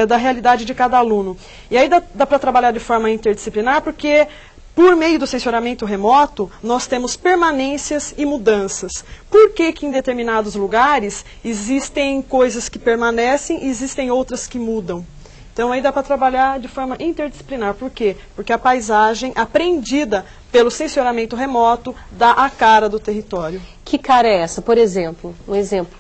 da realidade de cada aluno. E aí dá para trabalhar de forma interdisciplinar, porque por meio do sensoramento remoto, nós temos permanências e mudanças. Por que em determinados lugares existem coisas que permanecem e existem outras que mudam? Então aí dá para trabalhar de forma interdisciplinar. Por quê? Porque a paisagem aprendida pelo sensoramento remoto dá a cara do território. Que cara é essa, por exemplo? Um exemplo.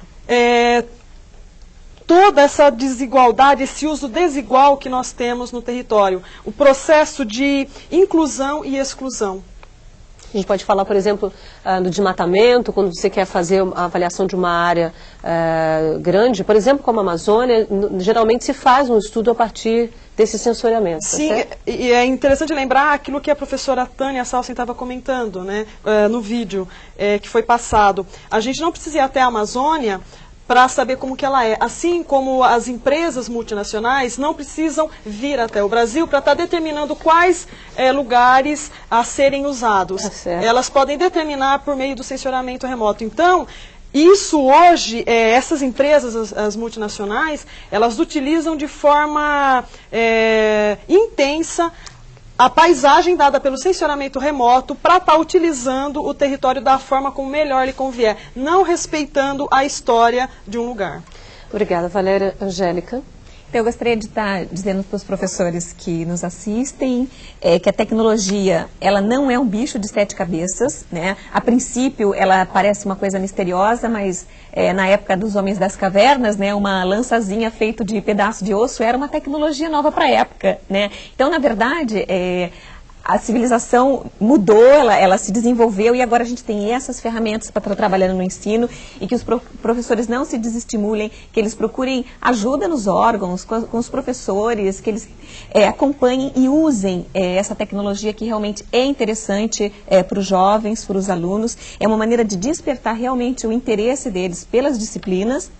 Toda essa desigualdade, esse uso desigual que nós temos no território. O processo de inclusão e exclusão. A gente pode falar, por exemplo, do desmatamento, quando você quer fazer a avaliação de uma área grande, por exemplo, como a Amazônia, geralmente se faz um estudo a partir desse sensoriamento. Sim, tá, e é interessante lembrar aquilo que a professora Tânia Salsen estava comentando, no vídeo que foi passado. A gente não precisa ir até a Amazônia para saber como que ela é. Assim como as empresas multinacionais não precisam vir até o Brasil para estar determinando quais lugares a serem usados. Elas podem determinar por meio do sensoramento remoto. Então, isso hoje, essas empresas, as multinacionais, elas utilizam de forma intensa a paisagem dada pelo sensoramento remoto para estar utilizando o território da forma como melhor lhe convier, não respeitando a história de um lugar. Obrigada, Valéria. Angélica? Eu gostaria de estar dizendo para os professores que nos assistem que a tecnologia, ela não é um bicho de 7 cabeças, A princípio, ela parece uma coisa misteriosa, mas na época dos homens das cavernas, uma lançazinha feita de pedaço de osso era uma tecnologia nova para a época, Então, na verdade, a civilização mudou, ela se desenvolveu e agora a gente tem essas ferramentas para estar trabalhando no ensino e que os professores não se desestimulem, que eles procurem ajuda nos órgãos, com os professores, que eles acompanhem e usem essa tecnologia que realmente é interessante para os jovens, para os alunos. É uma maneira de despertar realmente o interesse deles pelas disciplinas,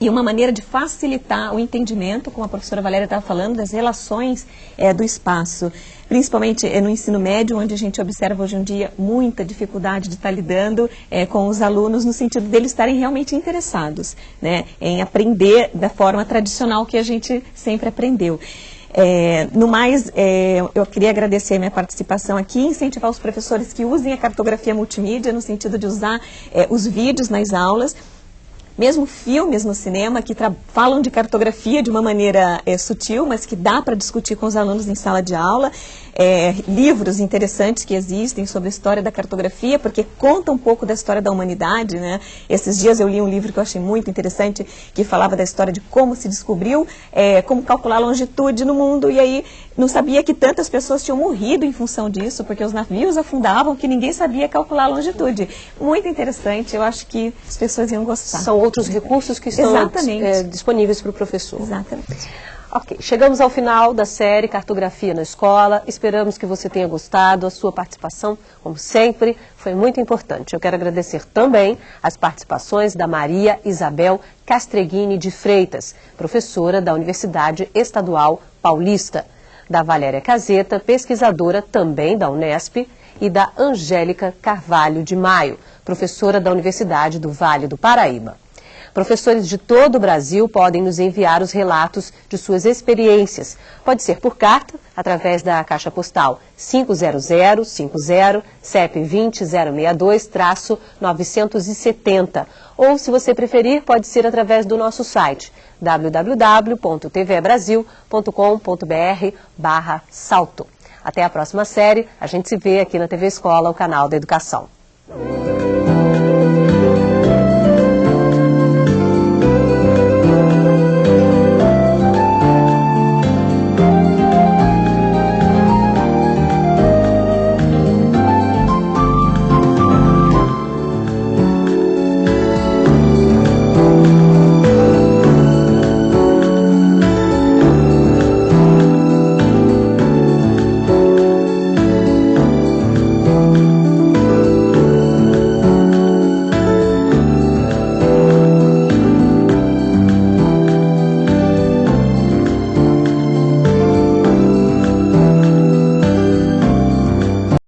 E uma maneira de facilitar o entendimento, como a professora Valéria estava falando, das relações do espaço. Principalmente no ensino médio, onde a gente observa hoje em dia muita dificuldade de estar lidando com os alunos, no sentido deles estarem realmente interessados, em aprender da forma tradicional que a gente sempre aprendeu. No mais, eu queria agradecer a minha participação aqui, incentivar os professores que usem a cartografia multimídia, no sentido de usar os vídeos nas aulas. mesmo filmes no cinema que falam de cartografia de uma maneira sutil, mas que dá para discutir com os alunos em sala de aula, livros interessantes que existem sobre a história da cartografia, porque conta um pouco da história da humanidade, né? Esses dias eu li um livro que eu achei muito interessante, que falava da história de como se descobriu, como calcular a longitude no mundo, e aí não sabia que tantas pessoas tinham morrido em função disso, porque os navios afundavam, que ninguém sabia calcular a longitude. Muito interessante, eu acho que as pessoas iam gostar. São outros recursos que estão disponíveis para o professor. Exatamente. Ok, chegamos ao final da série Cartografia na Escola. Esperamos que você tenha gostado. A sua participação, como sempre, foi muito importante. Eu quero agradecer também as participações da Maria Isabel Castreguini de Freitas, professora da Universidade Estadual Paulista, da Valéria Caseta, pesquisadora também da Unesp, e da Angélica Carvalho de Maio, professora da Universidade do Vale do Paraíba. Professores de todo o Brasil podem nos enviar os relatos de suas experiências. Pode ser por carta, através da caixa postal 50050, CEP 20062-970. Ou, se você preferir, pode ser através do nosso site www.tvbrasil.com.br/salto. Até a próxima série. A gente se vê aqui na TV Escola, o canal da Educação.